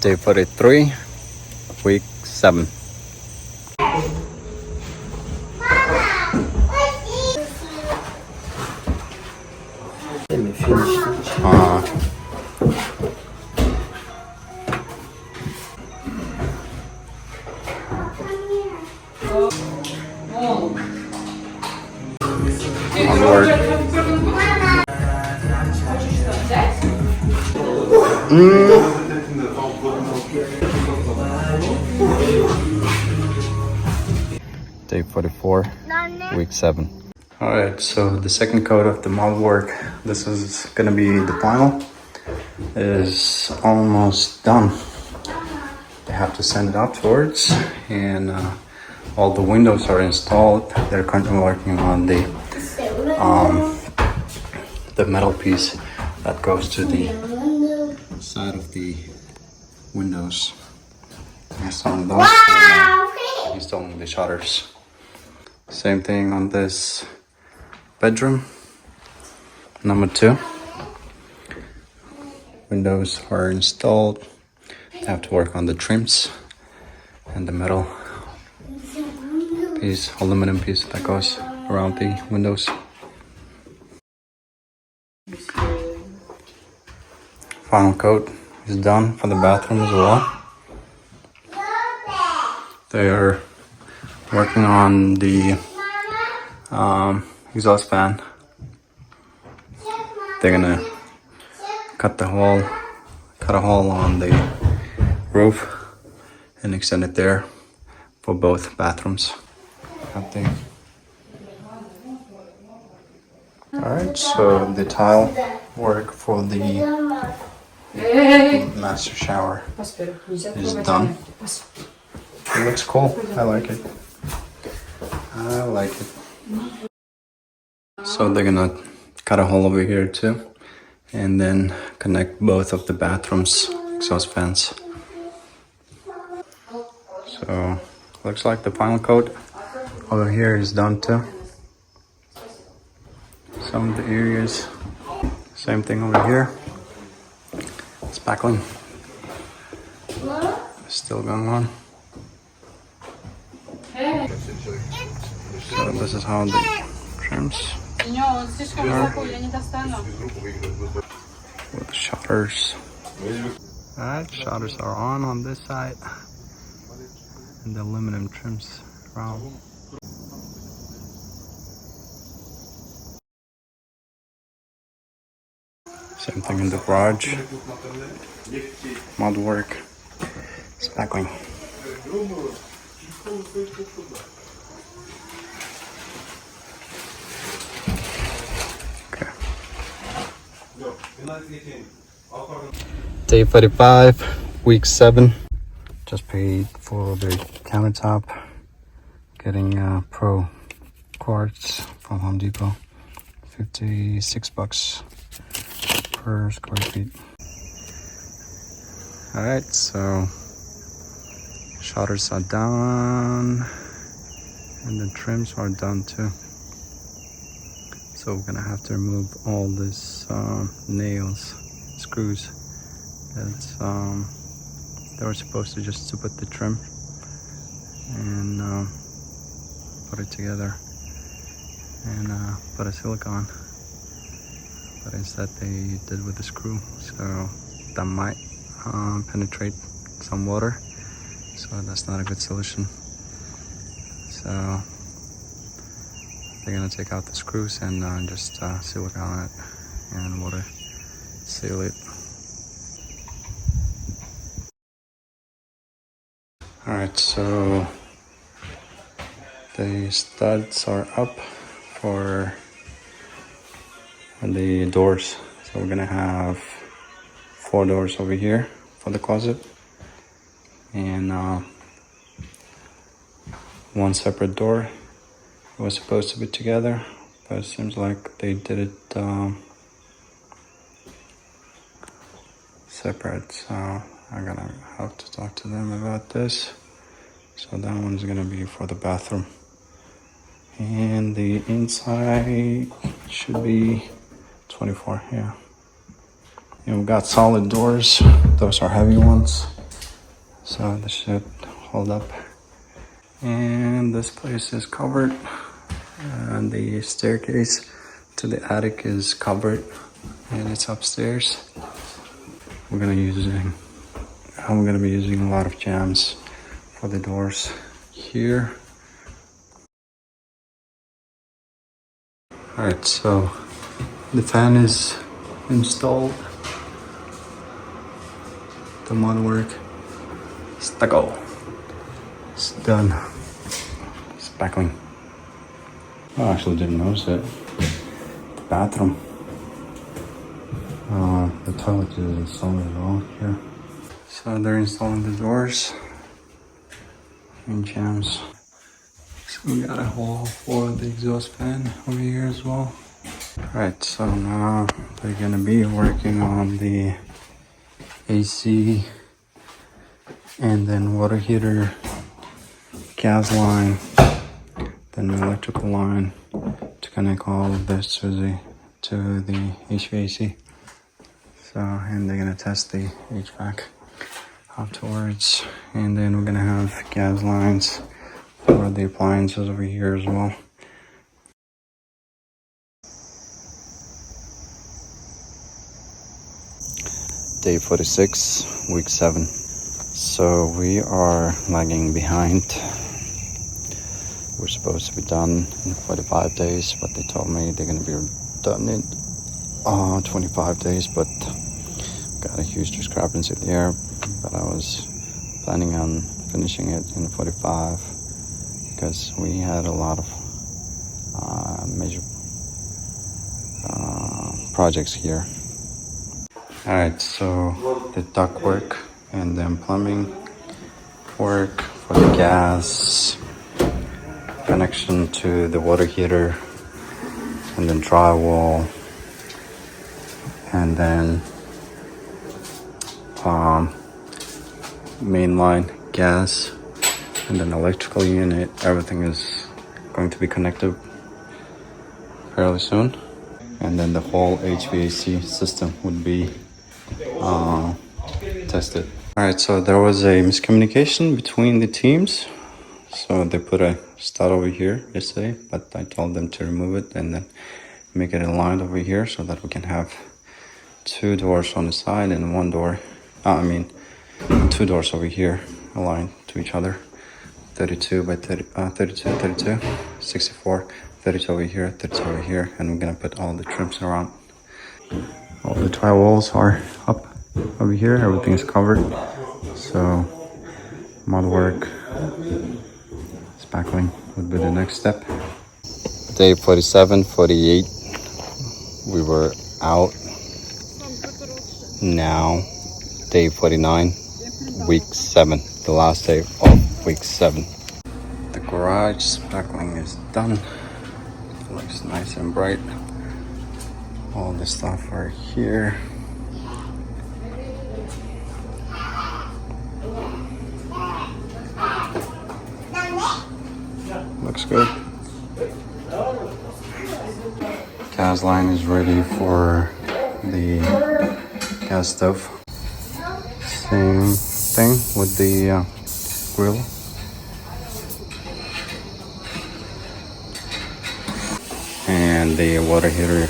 Day 43, week 7. Onward. Day 44, week 7. Alright, so the second coat of the model work, this is gonna be the final, is almost done. They have to send it afterwards, and all the windows are installed. They're currently working on the metal piece that goes to the side of the windows. Installing those, and installing the shutters. Same thing on this bedroom, number 2. Windows are installed. They have to work on the trims and the metal piece, aluminum piece that goes around the windows. Final coat is done for the bathroom as well. They are working on the exhaust fan. They're gonna cut a hole on the roof and extend it there for both bathrooms, I think. Alright, so the tile work for the master shower is done. It looks cool. I like it. So they're gonna cut a hole over here too, and then connect both of the bathrooms exhaust fans. So looks like the final coat over here is done too. Some of the areas, same thing over here. Spackling still going on. So this is how the trims are with shutters. Alright, shutters are on this side, and the aluminum trims around. Same thing in the garage. Model work, spackling. Okay. Day 45, week 7. Just paid for the countertop. Getting Pro quartz from Home Depot. $56 per square feet. Alright, so shutters are done and the trims are done too. So we're gonna have to remove all these nails, screws. That's they were supposed to just to put the trim and put it together and put a silicone, but instead they did with the screw, so that might penetrate some water, so that's not a good solution. So they're gonna take out the screws and just silicone it and water seal it. Alright, so the studs are up for the doors. So we're gonna have 4 doors over here for the closet, and 1 separate door. It was supposed to be together, but it seems like they did it separate, so I'm gonna have to talk to them about this. So that one's gonna be for the bathroom, and the inside should be 24. Yeah, and we've got solid doors. Those are heavy ones. so this should hold up. And this place is covered, and the staircase to the attic is covered, and it's upstairs. I'm gonna be using a lot of jams for the doors here. Alright, so the fan is installed. The mudwork stucco. It's done. Spackling. I actually didn't notice it. The bathroom. The toilet is installed as well here. So they're installing the doors and jams. So we got a hole for the exhaust fan over here as well. Alright, so now they're gonna be working on the AC and then water heater, gas line, then electrical line to connect all of this to the HVAC. So, and they're gonna test the HVAC afterwards, and then we're gonna have gas lines for the appliances over here as well. Day 46, week 7. So we are lagging behind. We're supposed to be done in 45 days, but they told me they're gonna be done in 25 days, but got a huge discrepancy there. But I was planning on finishing it in 45 because we had a lot of major projects here. Alright, so the ductwork and then plumbing work for the gas, connection to the water heater, and then drywall, and then mainline gas, and then electrical unit. Everything is going to be connected fairly soon, and then the whole HVAC system would be tested. Alright, so there was a miscommunication between the teams. So they put a stud over here yesterday, but I told them to remove it and then make it aligned over here so that we can have 2 doors on the side and 1 door. 2 doors over here aligned to each other. 32 by 30, 32, 32, 64, 32 over here, 32 over here, and we're gonna put all the trims around. All the drywalls are up over here, everything is covered. So mud work, spackling would be the next step. Day 47, 48, we were out. Now, day 49, week 7, the last day of week 7. The garage spackling is done. It looks nice and bright. All the stuff are here. Looks good. Gas line is ready for the gas stove. Same thing with the grill. And the water heater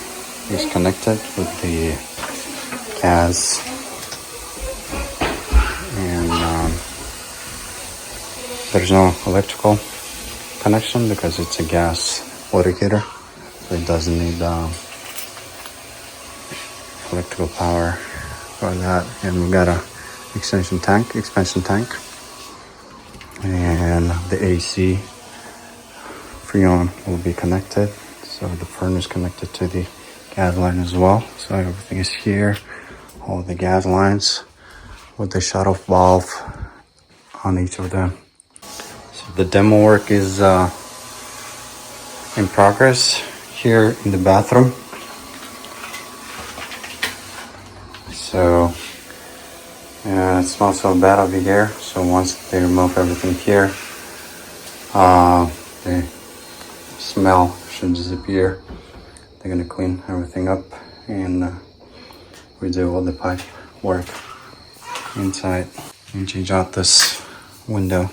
is connected with the gas. And there's no electrical connection because it's a gas water heater, so it doesn't need electrical power for that. And we got a expansion tank, and the AC Freon will be connected. So the furnace connected to the gas line as well. So everything is here, all the gas lines with the shut-off valve on each of them. So the demo work is in progress here in the bathroom. So it smells so bad over here. So once they remove everything here, the smell should disappear. They're gonna clean everything up and redo all the pipe work inside. and change out this window.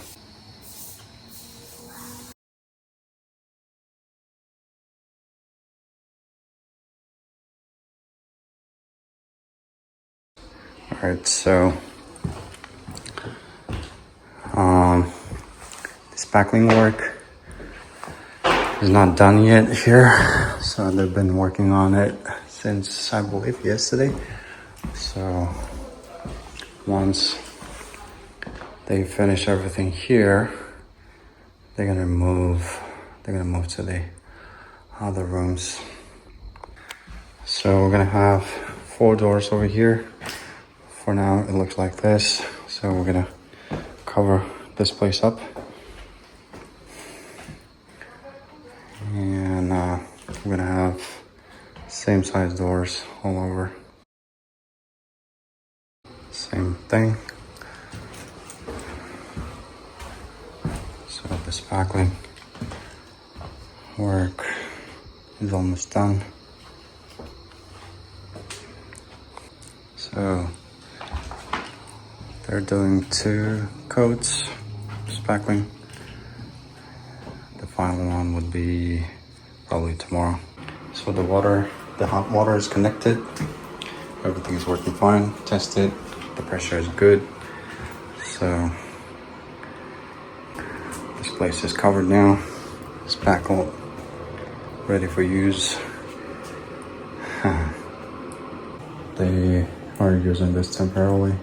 Alright, so this spackling work is not done yet here. So they've been working on it since I believe yesterday. So once they finish everything here, they're gonna move to the other rooms. So we're gonna have 4 doors over here. For now it looks like this. So we're gonna cover this place up. And we're gonna have same size doors all over. Same thing. So the spackling work is almost done. So they're doing 2 coats spackling. The final one would be probably tomorrow. So the hot water is connected. Everything is working fine. Tested. The pressure is good. So this place is covered now. Spackled, ready for use. They are using this temporarily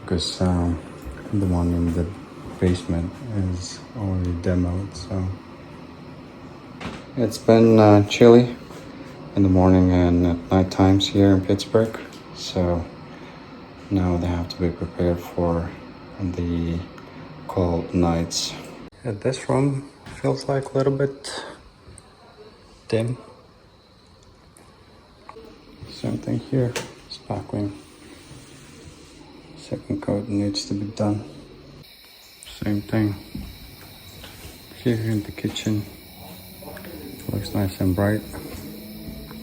because the one in the basement is already demoed. So it's been chilly in the morning and at night times here in Pittsburgh. So now they have to be prepared for the cold nights. Yeah, this room feels like a little bit dim. Same thing here, spackling. Second coat needs to be done. Same thing here in the kitchen. Looks nice and bright.